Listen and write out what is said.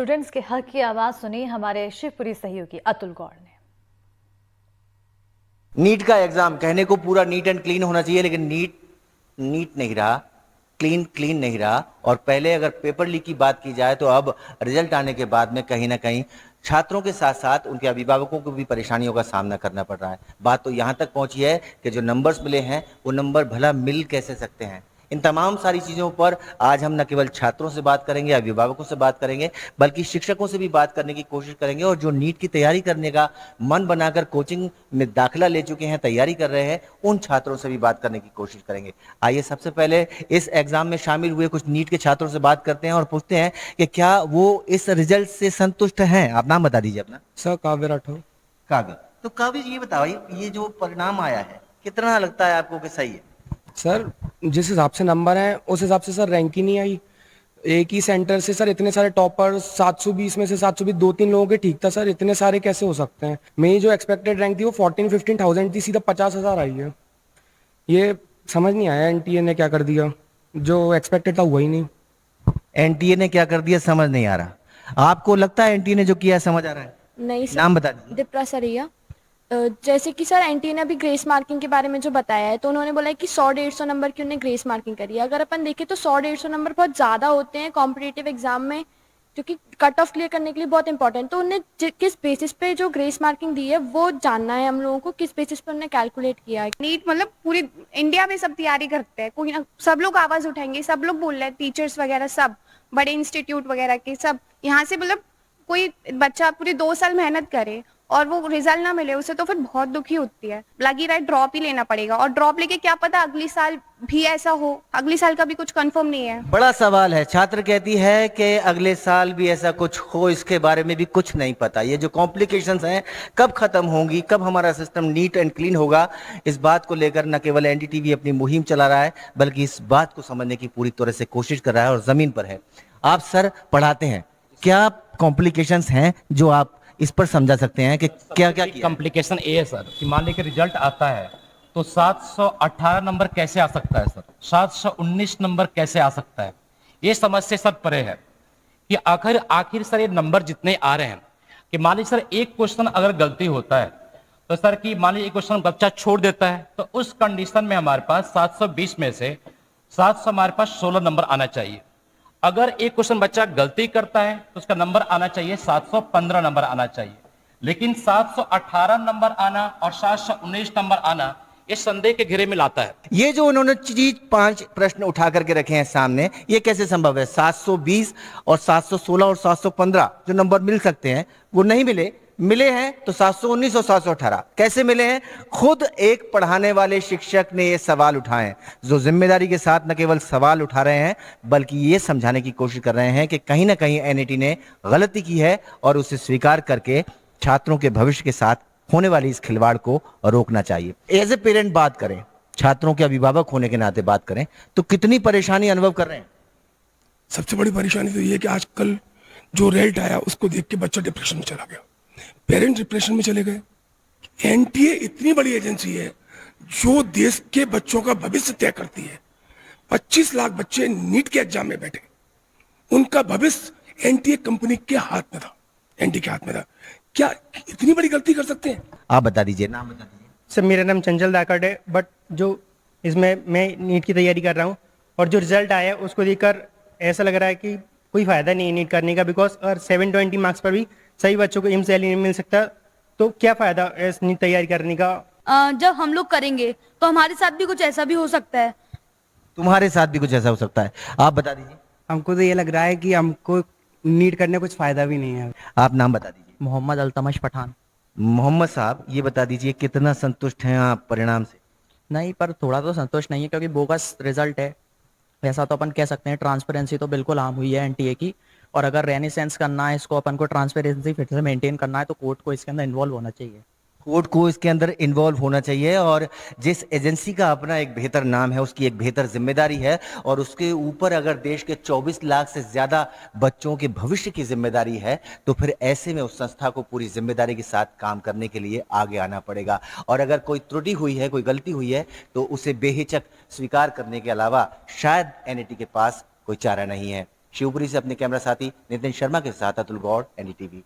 Students के हक की आवाज सुनी हमारे शिवपुरी सहयोगी अतुल गौड़ ने। नीट का एग्जाम कहने को पूरा नीट एंड क्लीन होना चाहिए, लेकिन नीट नहीं रहा, क्लीन नहीं रहा। और पहले अगर पेपर लीक की बात की जाए तो अब रिजल्ट आने के बाद में कहीं ना कहीं छात्रों के साथ साथ उनके अभिभावकों को भी परेशानियों का सामना करना पड़ रहा है। बात तो यहां तक पहुंची है कि जो नंबर्स मिले हैं वो नंबर भला मिल कैसे सकते हैं। इन तमाम सारी चीज़ों पर आज हम न केवल छात्रों से बात करेंगे, अभिभावकों से बात करेंगे, बल्कि शिक्षकों से भी बात करने की कोशिश करेंगे। और जो नीट की तैयारी करने का मन बनाकर कोचिंग में दाखिला ले चुके हैं, तैयारी कर रहे हैं, उन छात्रों से भी बात करने की कोशिश करेंगे। आइए सबसे पहले इस एग्जाम में शामिल हुए कुछ नीट के छात्रों से बात करते हैं और पूछते हैं कि क्या वो इस रिजल्ट से संतुष्ट हैं। आप नाम बता दीजिए अपना। सर काव्य राठौर। काव्य, तो काव्य ये बताइए, ये जो परिणाम आया है कितना लगता है आपको कि सही है? सर जिस हिसाब से नंबर हैं उस हिसाब से सर रैंक ही नहीं आई। एक ही सेंटर से सर इतने सारे टॉपर, 720 में से 720 2-3 लोगों के ठीक था सर, इतने सारे कैसे हो सकते हैं। मेरी जो एक्सपेक्टेड रैंक थी वो 14-15,000 थी, सीधा 50,000 आई है। ये समझ नहीं आया एनटीए ने क्या कर दिया, जो एक्सपेक्टेड था वही नहीं। एनटीए ने क्या कर दिया समझ नहीं आ रहा। आपको लगता है एनटीए ने जो किया है समझ आ रहा है? नहीं सर। नाम बता दीजिए। दीप्रा सरैया। जैसे कि सर एनटीए ने अभी ग्रेस मार्किंग के बारे में जो बताया है, तो उन्होंने बोला है कि 100-150 नंबर की उन्होंने ग्रेस मार्किंग करी है। अगर अपन देखें तो 100-150 नंबर बहुत ज़्यादा होते हैं कॉम्पिटिटिव एग्जाम में, क्योंकि कट ऑफ क्लियर करने के लिए बहुत इंपॉर्टेंट। तो उन्हें किस बेसिस पे जो ग्रेस मार्किंग दी है वो जानना है हम लोगों को, किस बेसिस पे उन्होंने कैलकुलेट किया है। नीट मतलब पूरी इंडिया में सब तैयारी करते हैं, कोई ना सब लोग आवाज उठाएंगे, सब लोग बोल रहे हैं, टीचर्स वगैरह सब बड़े इंस्टीट्यूट वगैरह के सब यहाँ से, मतलब कोई बच्चा पूरे 2 साल मेहनत करे और वो रिजल्ट ना मिले उसे, तो फिर बहुत दुखी होती है। लगी रहा ड्रॉप ही लेना पड़ेगा, और ड्रॉप लेके क्या पता अगली साल भी ऐसा हो, अगली साल का भी कुछ कंफर्म नहीं है। बड़ा सवाल है। छात्र कहती है कि अगले साल भी ऐसा कुछ हो, इसके बारे में भी कुछ नहीं पता। ये जो कॉम्प्लिकेशंस हैं कब खत्म होंगी, कब हमारा सिस्टम नीट एंड क्लीन होगा, इस बात को लेकर न केवल एनडीटीवी अपनी मुहिम चला रहा है, बल्कि इस बात को समझने की पूरी तरह से कोशिश कर रहा है और जमीन पर है। आप सर पढ़ाते हैं, क्या कॉम्प्लिकेशंस हैं जो आप इस पर समझा सकते हैं कि क्या क्या कॉम्प्लिकेशन ये है सर कि मान लीजिए रिजल्ट आता है तो 718 नंबर कैसे आ सकता है सर, 719 नंबर कैसे आ सकता है, ये समझ से सर परे है कि आखिर सर ये नंबर जितने आ रहे हैं कि मान लीजिए सर एक क्वेश्चन अगर गलती होता है तो सर कि मान लीजिए एक क्वेश्चन बच्चा छोड़ देता है, तो उस कंडीशन में हमारे पास 720 में से 700 हमारे पास 16 नंबर आना चाहिए। अगर एक क्वेश्चन बच्चा गलती करता है तो उसका नंबर आना चाहिए 715 नंबर आना चाहिए, लेकिन 718 नंबर आना और 719 नंबर आना ये संदेह के घेरे में लाता है। ये जो उन्होंने चीज 5 प्रश्न उठा करके रखे हैं सामने, ये कैसे संभव है? 720 और 716 और 715 जो नंबर मिल सकते हैं वो नहीं मिले हैं तो 719 और 718 कैसे मिले हैं? खुद एक पढ़ाने वाले शिक्षक ने ये सवाल उठाए हैं, जो जिम्मेदारी के साथ न केवल सवाल उठा रहे हैं बल्कि ये समझाने की कोशिश कर रहे हैं कि कहीं ना कहीं एनईटी ने गलती की है और उसे स्वीकार करके छात्रों के भविष्य के साथ होने वाली इस खिलवाड़ को रोकना चाहिए। एज ए पेरेंट बात करें, छात्रों के अभिभावक होने के नाते बात करें, तो कितनी परेशानी अनुभव कर रहे हैं? सबसे बड़ी परेशानी तो ये कि आजकल जो रिजल्ट आया उसको देख के बच्चा डिप्रेशन में चला गया, पेरेंट डिप्रेशन में चले गए। एनटीए इतनी बड़ी एजेंसी है जो देश के बच्चों का भविष्य तय करती है। 25 लाख बच्चे नीट के एग्जाम में बैठे, उनका भविष्य एनटीए कंपनी के हाथ में था, एनटीए के हाथ में था। क्या इतनी बड़ी गलती कर सकते हैं? आप बता दीजिए, नाम बता दीजिए। सर मेरा नाम चंचल दाकड़ है, बट जो इसमें मैं नीट की तैयारी कर रहा हूँ और जो रिजल्ट आया है उसको देखकर ऐसा लग रहा है कि कोई फायदा नहीं है नीट करने का, बिकॉज और 720 मार्क्स पर भी सही बच्चों को एम्स नहीं मिल सकता, तो क्या फायदा इस नीट तैयारी करने का? जब हम लोग करेंगे तो हमारे साथ भी कुछ ऐसा भी हो सकता है। तुम्हारे साथ भी कुछ ऐसा हो सकता है, आप बता दीजिए। हमको तो ये लग रहा है कि हमको नीट करने कुछ फायदा भी नहीं है। आप नाम बता दीजिए। मोहम्मद अल्तमश पठान। मोहम्मद साहब, ये बता दीजिए कितना संतुष्ट हैं आप परिणाम से? नहीं, पर थोड़ा तो संतुष्ट नहीं है क्योंकि बोगस रिजल्ट है, वैसा तो अपन कह सकते हैं। ट्रांसपेरेंसी तो बिल्कुल आम हुई है एनटीए की, और अगर रेनिसेंस करना है इसको, अपन को ट्रांसपेरेंसी फिर से मेंटेन करना है तो कोर्ट को इसके अंदर इन्वॉल्व होना चाहिए। कोर्ट को इसके अंदर इन्वॉल्व होना चाहिए, और जिस एजेंसी का अपना एक बेहतर नाम है उसकी एक बेहतर जिम्मेदारी है, और उसके ऊपर अगर देश के 24 लाख से ज्यादा बच्चों के भविष्य की जिम्मेदारी है, तो फिर ऐसे में उस संस्था को पूरी जिम्मेदारी के साथ काम करने के लिए आगे आना पड़ेगा। और अगर कोई त्रुटि हुई है, कोई गलती हुई है, तो उसे बेहिचक स्वीकार करने के अलावा शायद एनईटी के पास कोई चारा नहीं है। शिवपुरी से अपने कैमरा साथी नितिन शर्मा के साथ अतुल गौड़, एनडीटीवी।